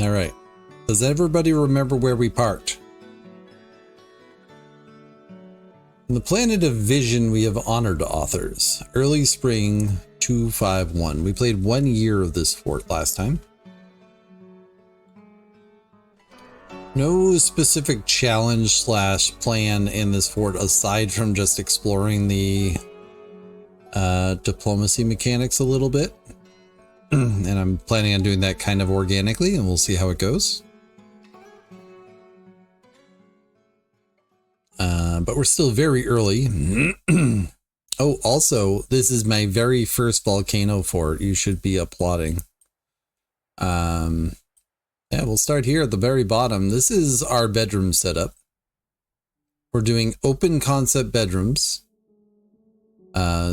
All right. Does everybody remember where we parked? On the planet of Vision, we have Honored Authors. Early Spring 251. We played 1 year of this fort last time. No specific challenge slash plan in this fort aside from just exploring the diplomacy mechanics a little bit. And I'm planning on doing that kind of organically, and we'll see how it goes. But we're still very early. Oh, also, this is my very first volcano fort. You should be applauding. Yeah, we'll start here at the very bottom. This is our bedroom setup. We're doing open concept bedrooms.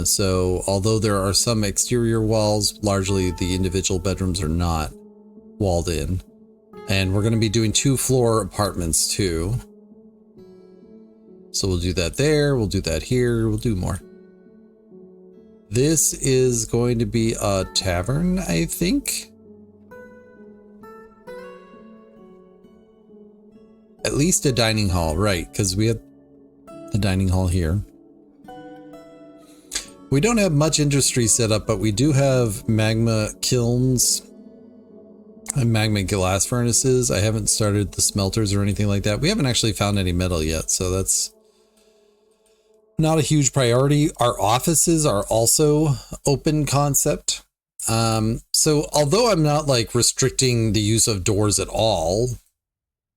So although there are some exterior walls, largely the individual bedrooms are not walled in. And we're going to be doing 2-floor apartments too. So we'll do that there, we'll do that here, we'll do more. This is going to be a tavern, I think. At least a dining hall, right, because we have a dining hall here. We don't have much industry set up, but we do have magma kilns and magma glass furnaces. I haven't started the smelters or anything like that. We haven't actually found any metal yet, so that's not a huge priority. Our offices are also open concept. So although I'm not like restricting the use of doors at all,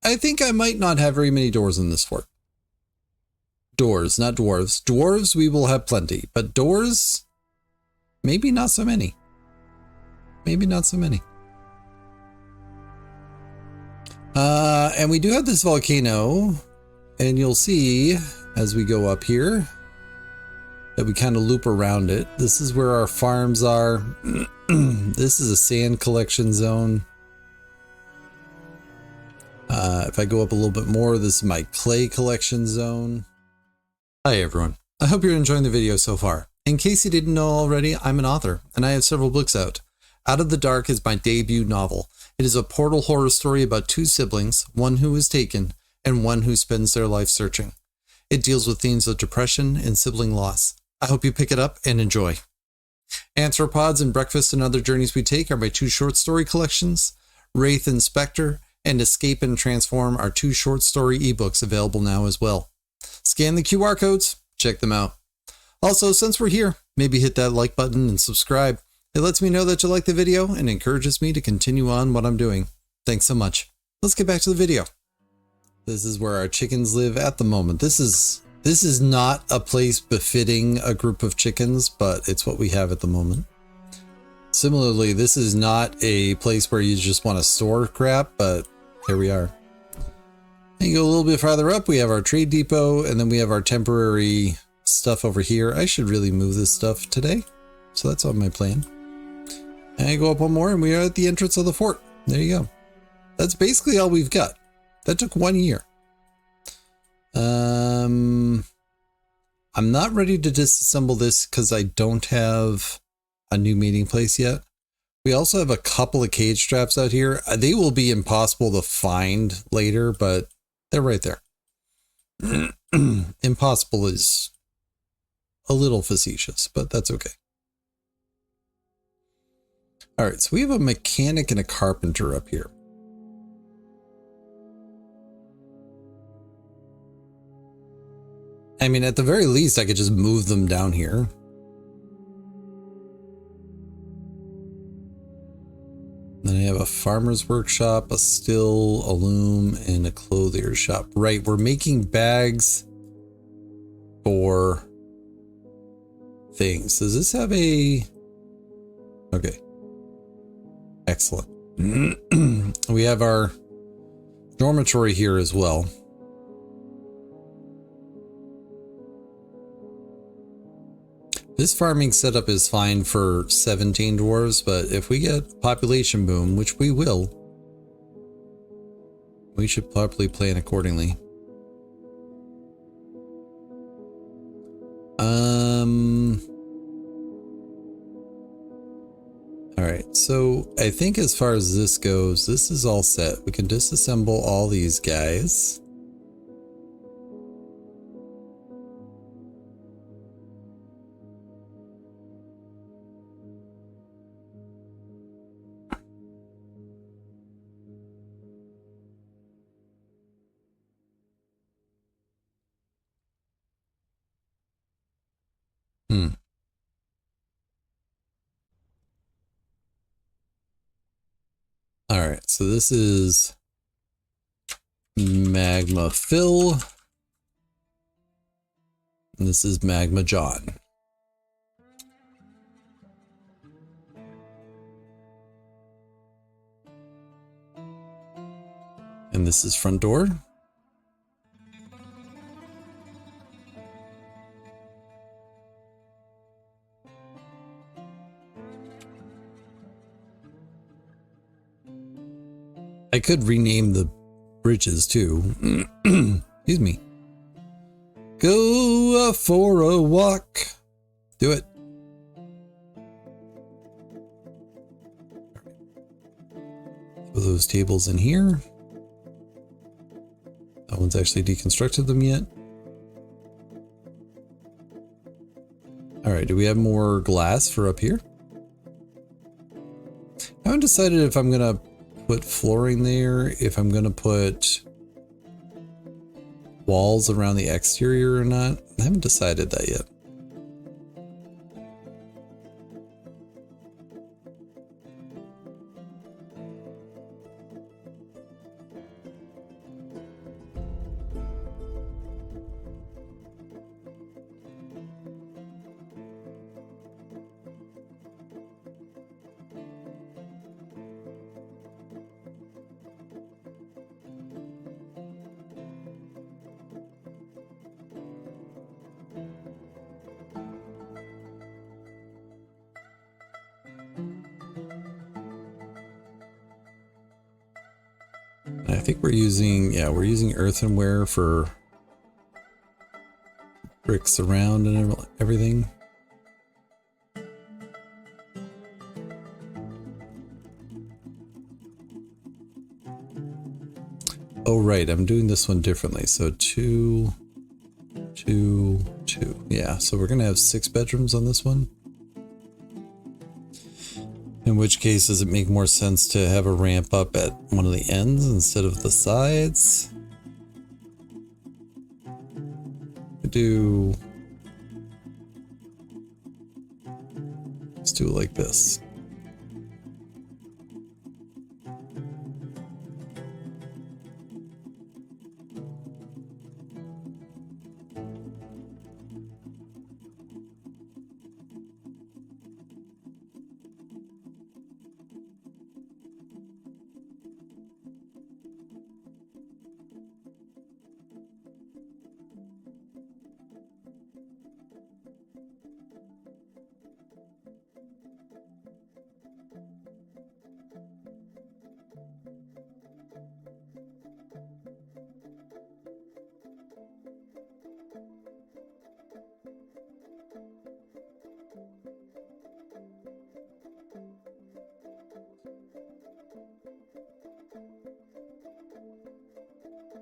I think I might not have very many doors in this fort. Doors, not dwarves. Dwarves, we will have plenty, but doors, maybe not so many. Maybe not so many. And we do have this volcano, and you'll see as we go up here that we kind of loop around it. This is where our farms are. This is a sand collection zone. If I go up a little bit more, this is my clay collection zone. Hi everyone. I hope you're enjoying the video so far. In case you didn't know already, I'm an author and I have several books out. Out of the Dark is my debut novel. It is a portal horror story about 2 siblings, one who is taken and one who spends their life searching. It deals with themes of depression and sibling loss. I hope you pick it up and enjoy. Anthropods and Breakfast and Other Journeys We Take are my 2 short story collections. Wraith and Spectre and Escape and Transform are 2 short story ebooks available now as well. Scan the QR codes, check them out. Also, since we're here, maybe hit that like button and subscribe. It lets me know that you like the video and encourages me to continue on what I'm doing. Thanks so much. Let's get back to the video. This is where our chickens live at the moment. This is not a place befitting a group of chickens, but it's what we have at the moment. Similarly, this is not a place where you just want to store crap, but here we are. And you go a little bit farther up, we have our trade depot, and then we have our temporary stuff over here. I should really move this stuff today, so that's on my plan. And I go up one more, and we are at the entrance of the fort. There you go. That's basically all we've got. That took 1 year. I'm not ready to disassemble this because I don't have a new meeting place yet. We also have a couple of cage straps out here. They will be impossible to find later, but they're right there. Impossible is a little facetious, but that's okay. All right, so we have a mechanic and a carpenter up here. I mean, at the very least, I could just move them down here. Then I have a farmer's workshop, a still, a loom, and a clothier's shop. Right, we're making bags for things. Does this have a... Okay. Excellent. We have our dormitory here as well. This farming setup is fine for 17 dwarves, but if we get population boom, which we will, we should probably plan accordingly. All right, so I think as far as this goes, this is all set. We can disassemble all these guys. All right, so this is Magma Phil. And this is Magma John. And this is front door. I could rename the bridges too. Excuse me. Go for a walk. Do it. Put those tables in here. No one's actually deconstructed them yet. All right, do we have more glass for up here? I haven't decided if I'm gonna put flooring there, if I'm gonna put walls around the exterior or not. I haven't decided that yet. I think we're using, yeah, we're using earthenware for bricks around and everything. Oh, right, I'm doing this one differently. So 2, 2, 2. Yeah, so we're gonna have 6 bedrooms on this one. In which case, does it make more sense to have a ramp up at one of the ends instead of the sides? Let's do it like this.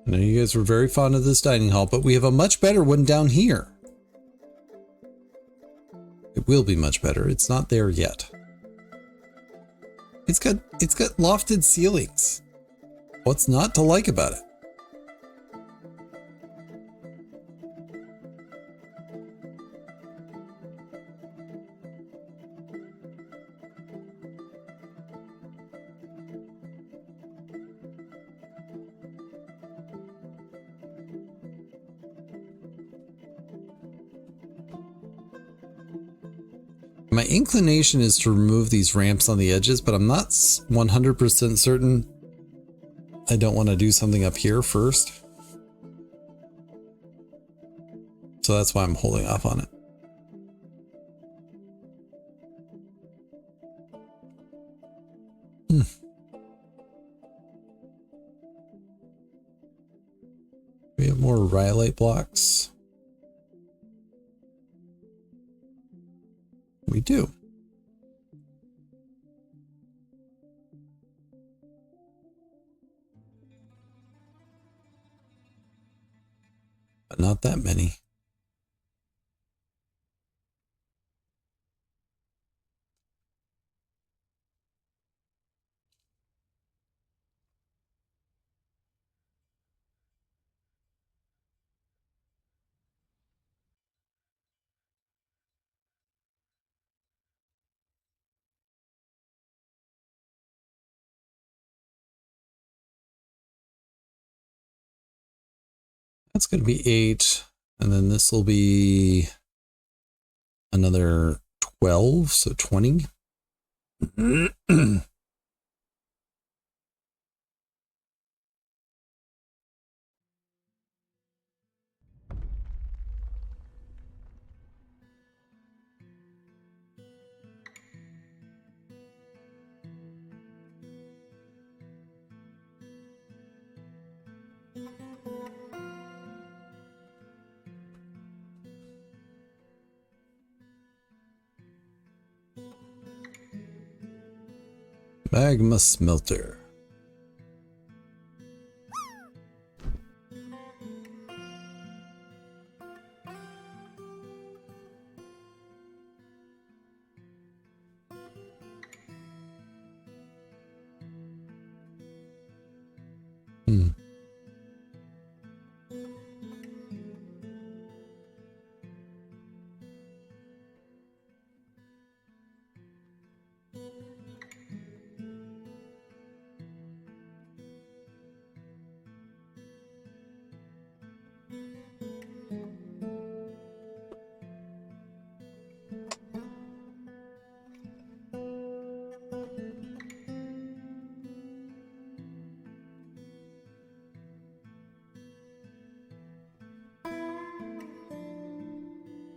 I know you guys were very fond of this dining hall, but we have a much better one down here. It will be much better. It's not there yet. It's got lofted ceilings. What's not to like about it? My inclination is to remove these ramps on the edges, but I'm not 100% certain. I don't want to do something up here first. So that's why I'm holding off on it. We have more rhyolite blocks. We do. but not that many. That's going to be 8. And then this will be another 12, so 20. Magma smelter.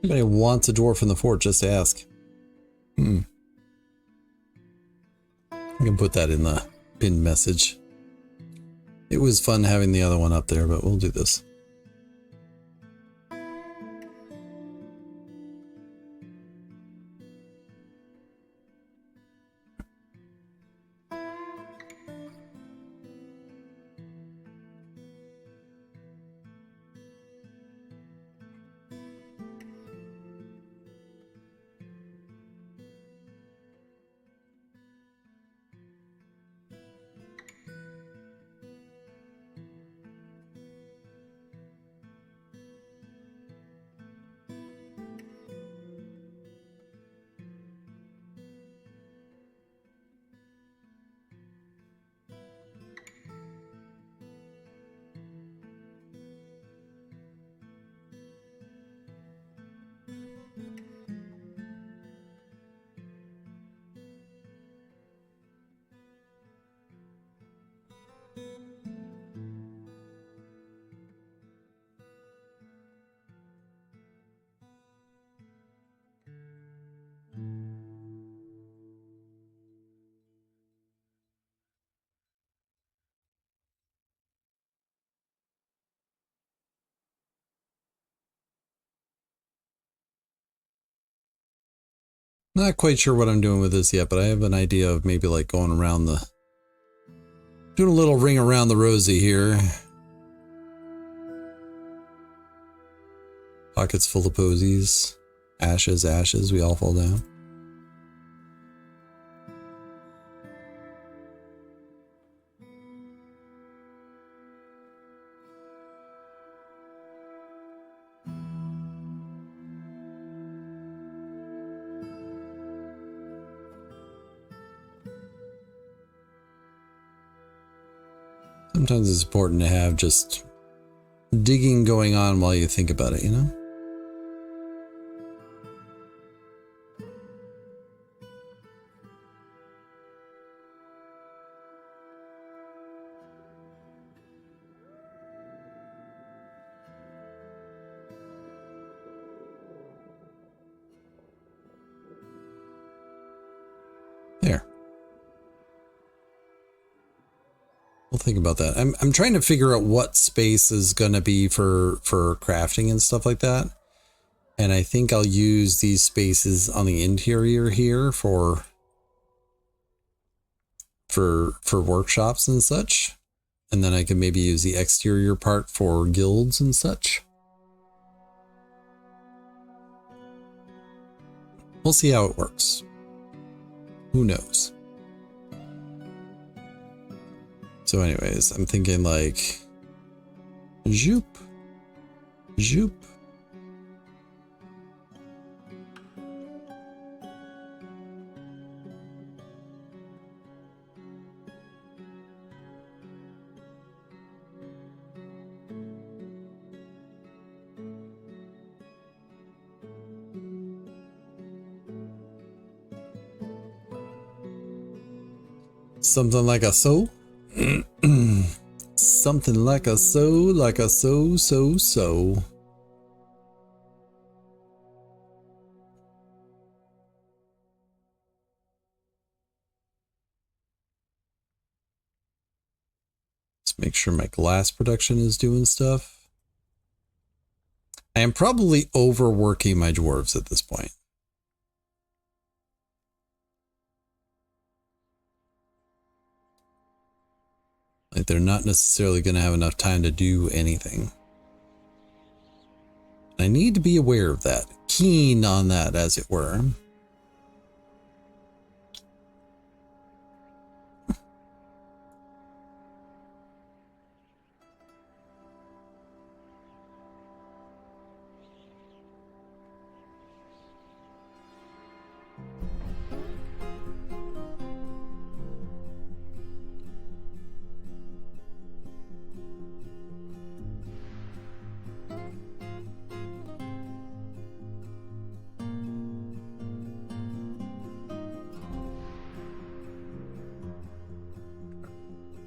Anybody wants a dwarf in the fort, just ask. I can put that in the pinned message. It was fun having the other one up there, but we'll do this. Not quite sure what I'm doing with this yet, but I have an idea of maybe like going around the... doing a little ring around the rosy here. Pockets full of posies. Ashes, ashes, we all fall down. Sometimes it's important to have just digging going on while you think about it, you know? There. We'll think about that. I'm trying to figure out what space is going to be for crafting and stuff like that. And I think I'll use these spaces on the interior here for workshops and such. And then I can maybe use the exterior part for guilds and such. We'll see how it works. Who knows? So anyways, I'm thinking like, zoop, zoop. Something like a so. Something like a so, so. Let's make sure my glass production is doing stuff. I am probably overworking my dwarves at this point. Like they're not necessarily going to have enough time to do anything. I need to be aware of that, keen on that, as it were.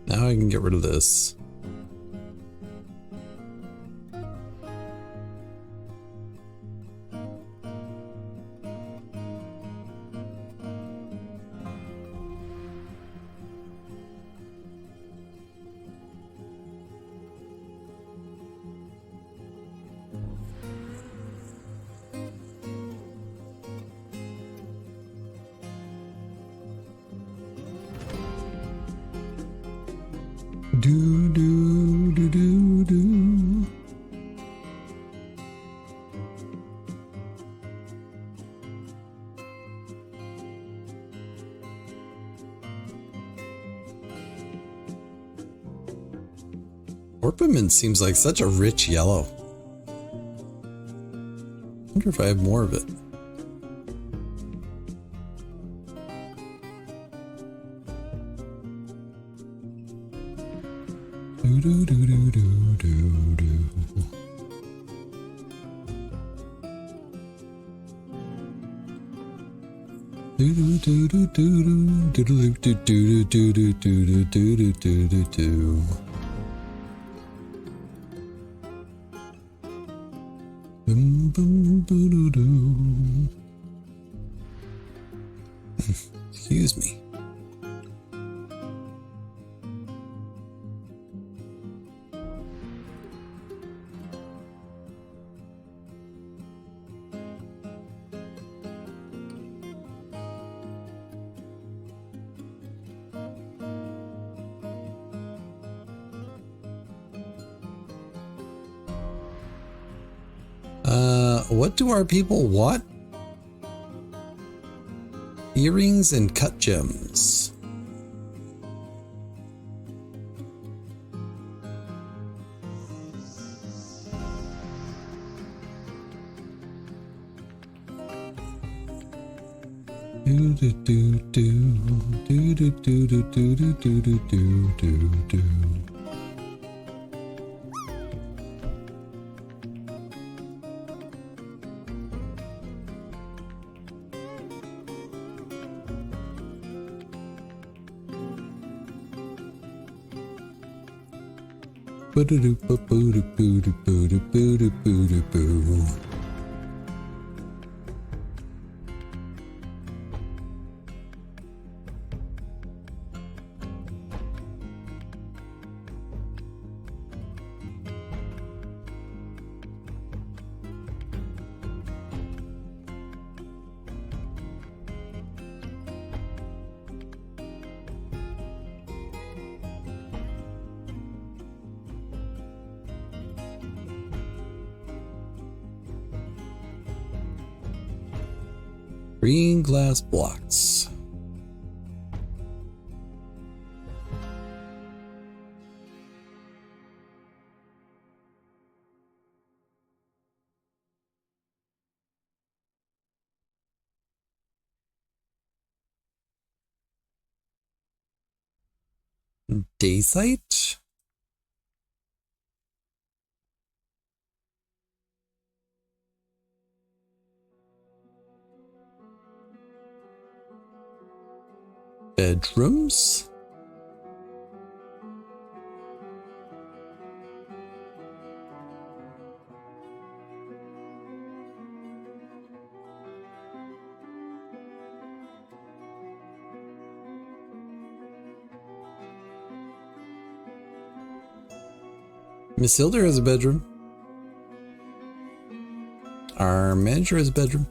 Now I can get rid of this. Do. Orpiment seems like such a rich yellow. I wonder if I have more of it. Excuse me. What do our people want? Earrings and cut gems. Do do do do do do do do do do do do do. Green glass blocks. Dacite? Bedrooms? Miss Hilder has a bedroom. Our manager has a bedroom.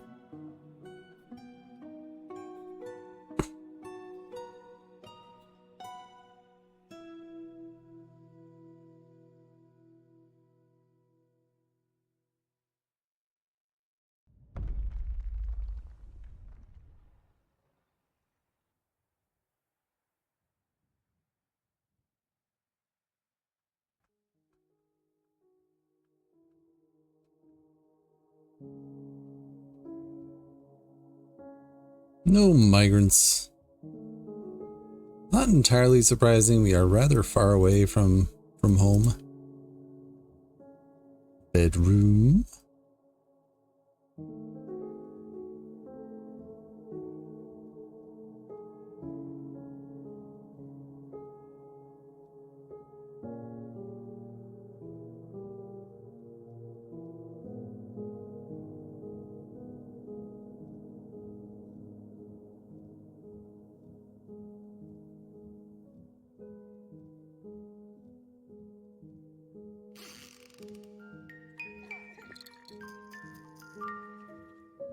No migrants. Not entirely surprising. We are rather far away from home. Bedroom.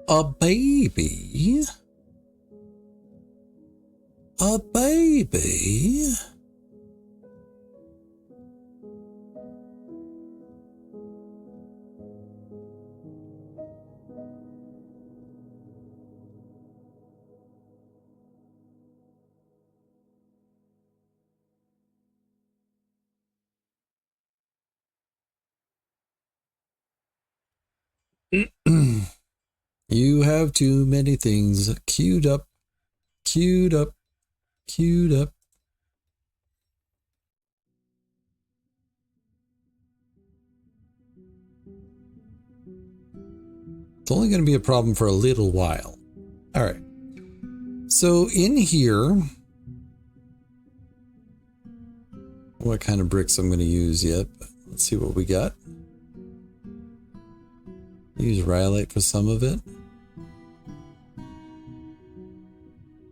A baby? A baby? You have too many things queued up, queued up, queued up. It's only going to be a problem for a little while. All right. So in here, what kind of bricks I'm going to use yet? But let's see what we got. Use rhyolite for some of it.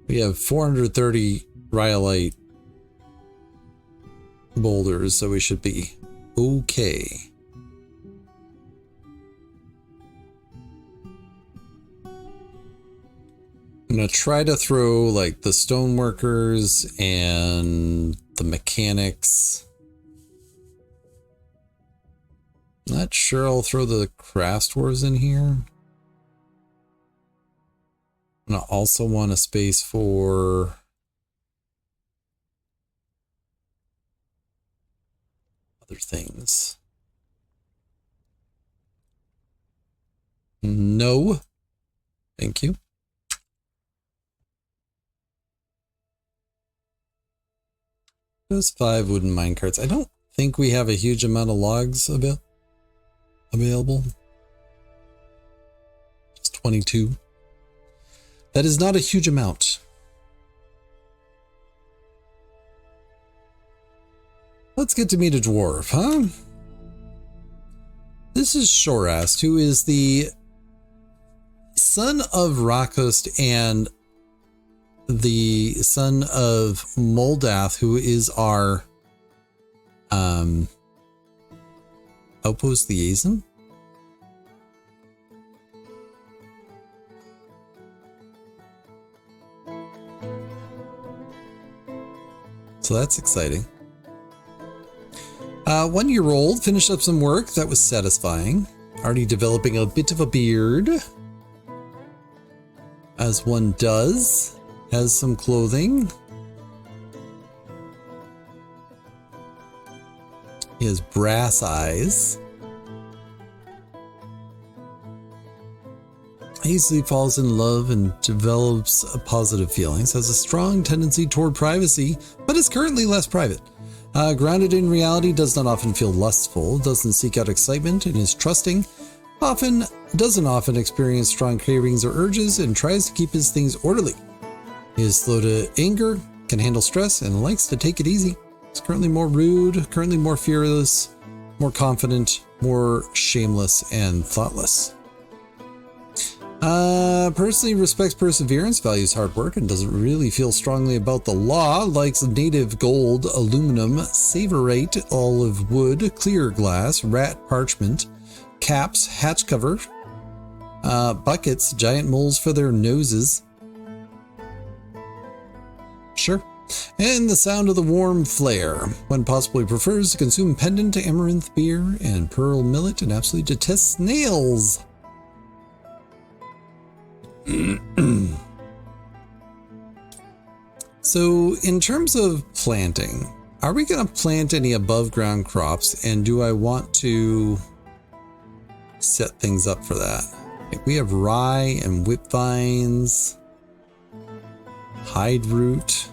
We have 430 rhyolite boulders, so we should be okay. I'm going to try to throw like the stoneworkers and the mechanics. Not sure I'll throw the craft wars in here. And I also want a space for other things. No. Thank you. Those 5 wooden minecarts. I don't think we have a huge amount of logs available. Just 22. That is not a huge amount. Let's get to meet a dwarf, huh? This is Shorast, who is the son of Rakost and the son of Moldath, who is our outpost liaison. So that's exciting. 1 year old, finished up some work. That was satisfying. Already developing a bit of a beard. as one does. Has some clothing. He has brass eyes. He easily falls in love and develops positive feelings, has a strong tendency toward privacy, but is currently less private. Grounded in reality, does not often feel lustful, doesn't seek out excitement, and is trusting. Doesn't often experience strong cravings or urges, and tries to keep his things orderly. He is slow to anger, can handle stress, and likes to take it easy. He's currently more rude, currently more fearless, more confident, more shameless, and thoughtless. Personally respects perseverance, values hard work, and doesn't really feel strongly about the law. Likes native gold, aluminum, savorite, olive wood, clear glass, rat parchment, caps, hatch cover, buckets, giant moles for their noses. Sure. And the sound of the warm flare. When possible, he prefers to consume pendant, amaranth beer, and pearl millet, and absolutely detests snails. So in terms of planting, are we going to plant any above ground crops, and do I want to set things up for that? Like we have rye and whip vines, hide root,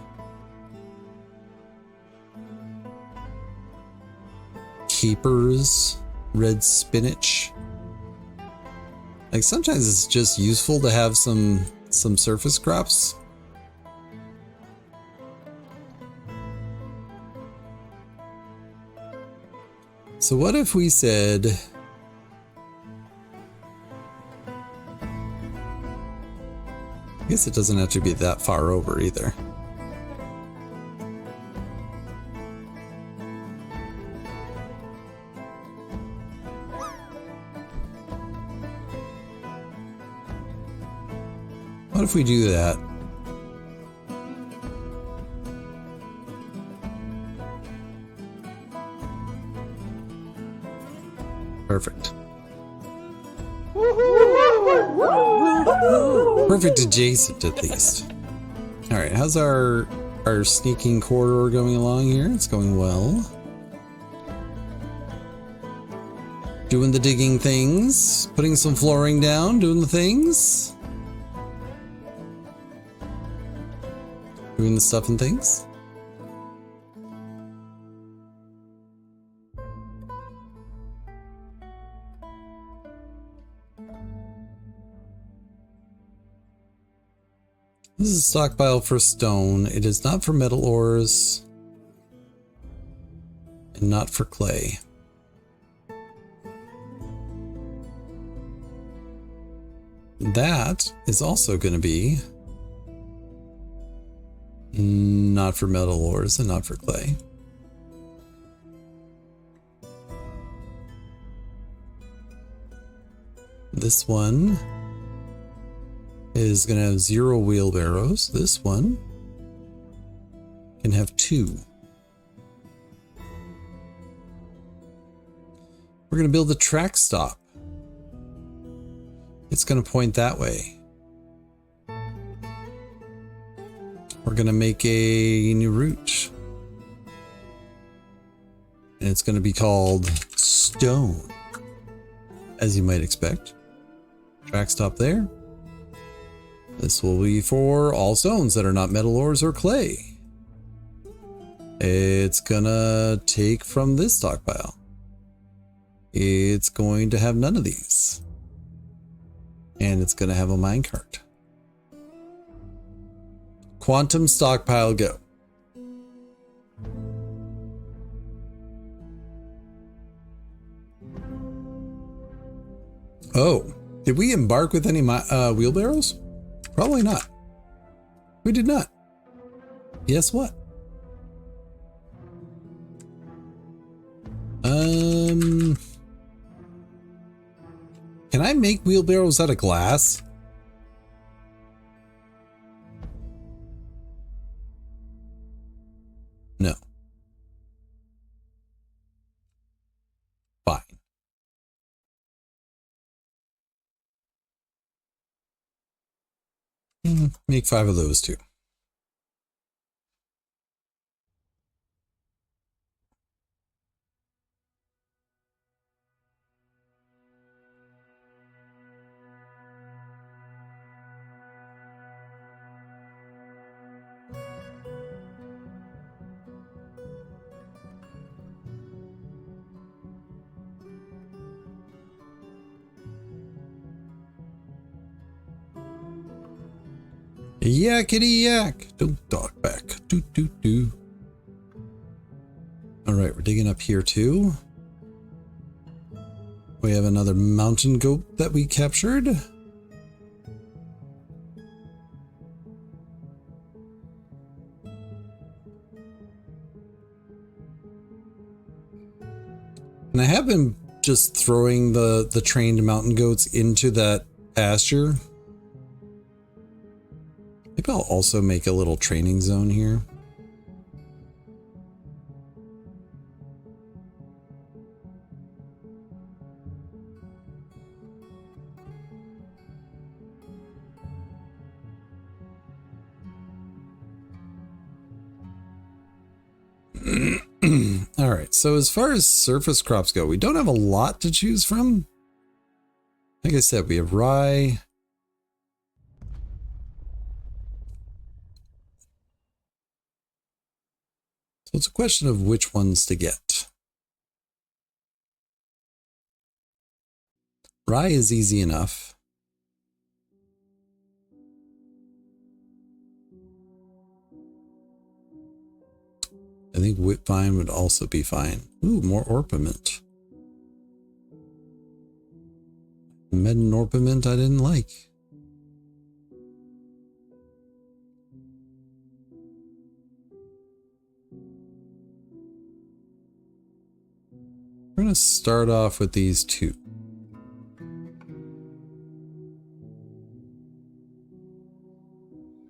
capers, red spinach. Like sometimes it's just useful to have some surface crops. So what if we said, I guess it doesn't have to be that far over either. What if we do that? Perfect. Perfect adjacent at least. All right, how's our sneaking corridor going along here? It's going well. Doing the digging things, putting some flooring down, doing the things. Doing the stuff and things. This is a stockpile for stone. It is not for metal ores and not for clay. That is also going to be not for metal ores and not for clay. This one is going to have 0 wheelbarrows. This one can have 2. We're going to build a track stop. It's going to point that way. We're going to make a new route. And it's going to be called Stone, as you might expect. Track stop there. This will be for all stones that are not metal ores or clay. It's gonna take from this stockpile. It's going to have none of these. And it's gonna have a minecart. Quantum stockpile go. Oh, did we embark with any wheelbarrows? Probably not. We did not. Guess what? Can I make wheelbarrows out of glass? No. Fine. Make 5 of those too. Yakety yak! Don't talk back. Doo doo doo. Alright, we're digging up here too. We have another mountain goat that we captured. And I have been just throwing the trained mountain goats into that pasture. Maybe I'll also make a little training zone here. All right, so as far as surface crops go, we don't have a lot to choose from. Like I said, we have rye. So it's a question of which ones to get. Rye is easy enough. I think whipvine would also be fine. Ooh, more orpiment. Medin orpiment I didn't like. We're going to start off with these two.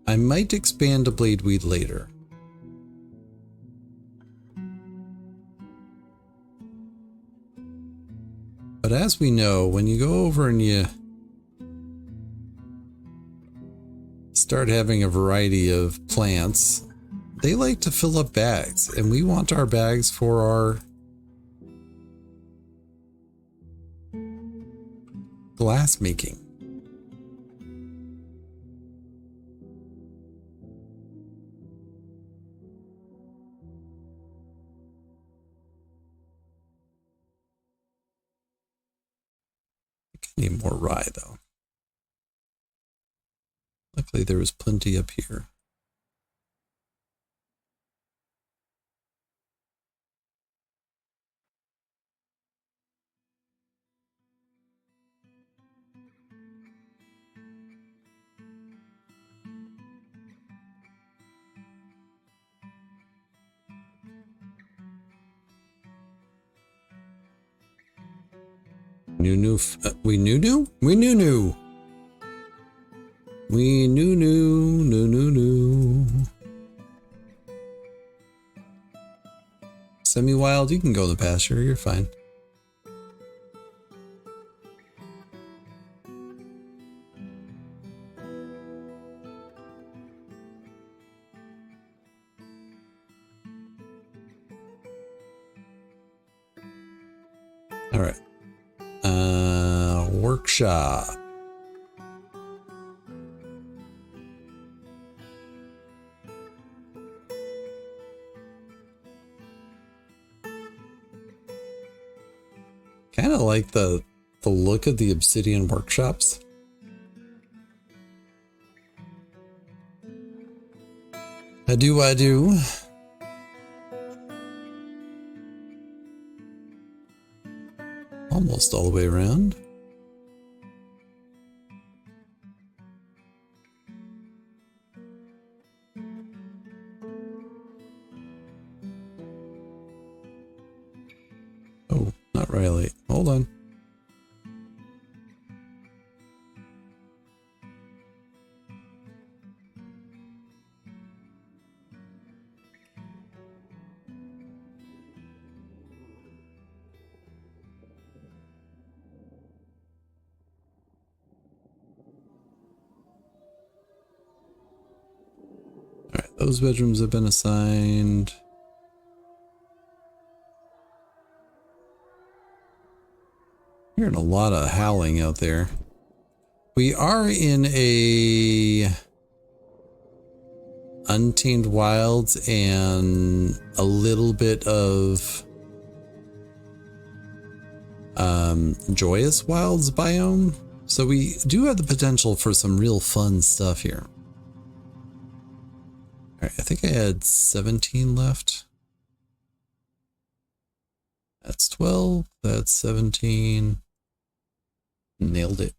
I might expand to bladeweed later. But as we know, when you go over and you start having a variety of plants, they like to fill up bags, and we want our bags for our glass making. I need more rye though. Luckily there was plenty up here. We knew. Semi-wild, you can go in the pasture, you're fine. All right. Workshop. Kind of like the look of the obsidian workshops. I do. Almost all the way around. Oh, not really. Hold on. Those bedrooms have been assigned. Hearing a lot of howling out there. We are in a Untamed Wilds and a little bit of Joyous Wilds biome. So we do have the potential for some real fun stuff here. All right, I think I had 17 left. That's 12. That's 17. Nailed it.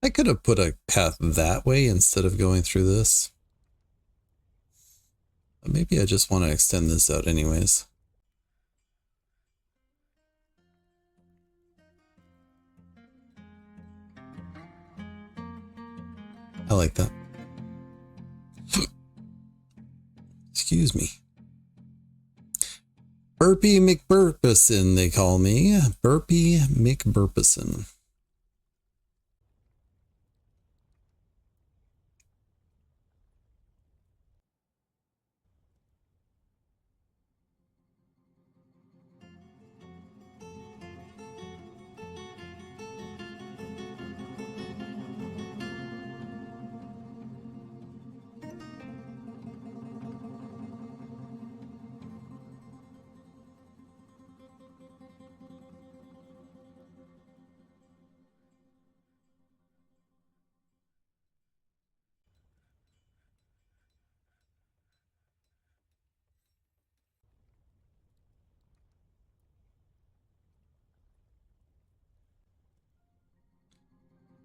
I could have put a path that way instead of going through this. But maybe I just want to extend this out anyways. I like that. Excuse me. Burpee McBurpison, they call me. Burpee McBurpison.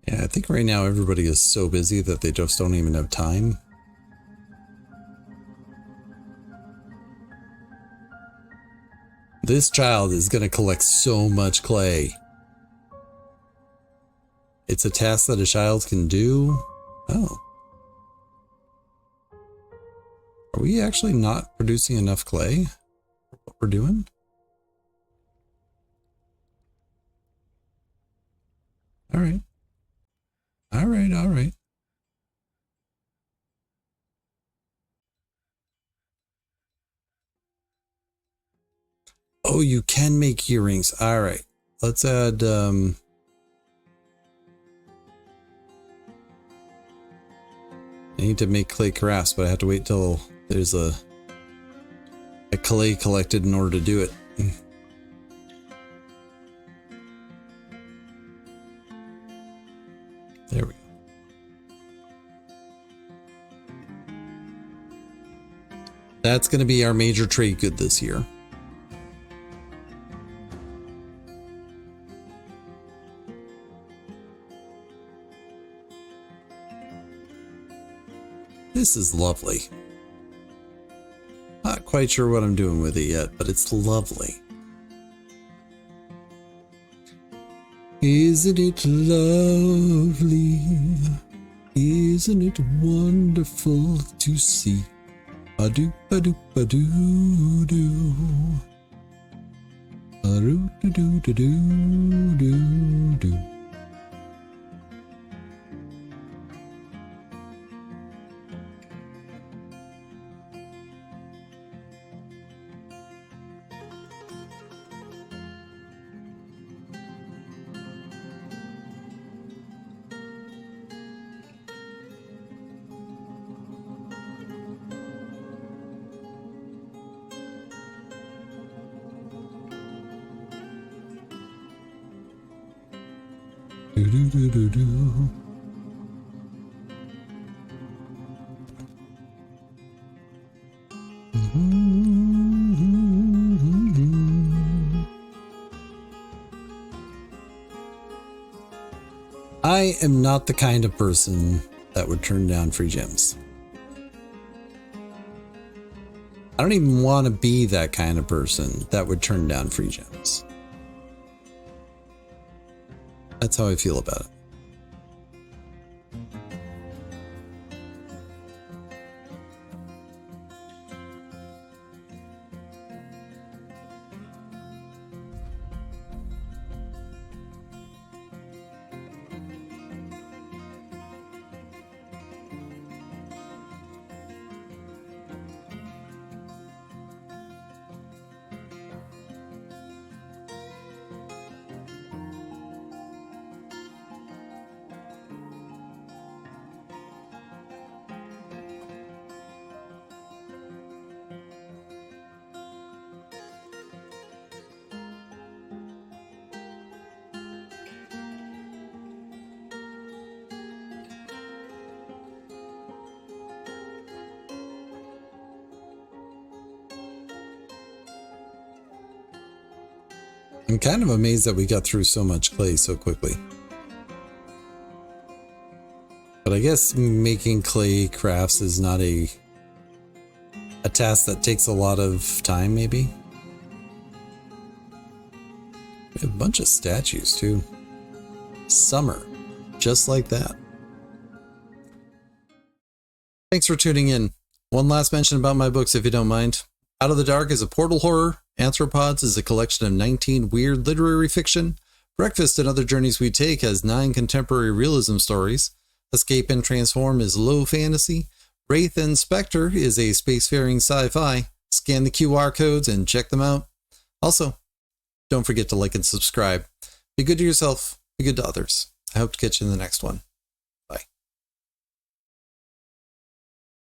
Yeah, I think right now everybody is so busy that they just don't even have time. This child is going to collect so much clay. It's a task that a child can do. Oh. Are we actually not producing enough clay for what we're doing? All right. All right, all right. Oh, you can make earrings. All right. Let's add I need to make clay crafts, but I have to wait till there's a clay collected in order to do it. There we go. That's going to be our major trade good this year. This is lovely. Not quite sure what I'm doing with it yet, but it's lovely. Isn't it lovely? Isn't it wonderful to see? Ba-do, ba-do, ba-do, do. Ba-do, do, do, do, do, do. Do, do, do, do, do. I am not the kind of person that would turn down free gems. I don't even want to be that kind of person that would turn down free gems. That's how I feel about it. I'm kind of amazed that we got through so much clay so quickly. But I guess making clay crafts is not a task that takes a lot of time, maybe. We have a bunch of statues too. Summer, just like that. Thanks for tuning in. One last mention about my books, if you don't mind. Out of the Dark is a portal horror. Anthropods is a collection of 19 weird literary fiction. Breakfast and Other Journeys We Take has 9 contemporary realism stories. Escape and Transform is low fantasy. Wraith and Spectre is a spacefaring sci-fi. Scan the QR codes and check them out. Also, don't forget to like and subscribe. Be good to yourself, be good to others. I hope to catch you in the next one.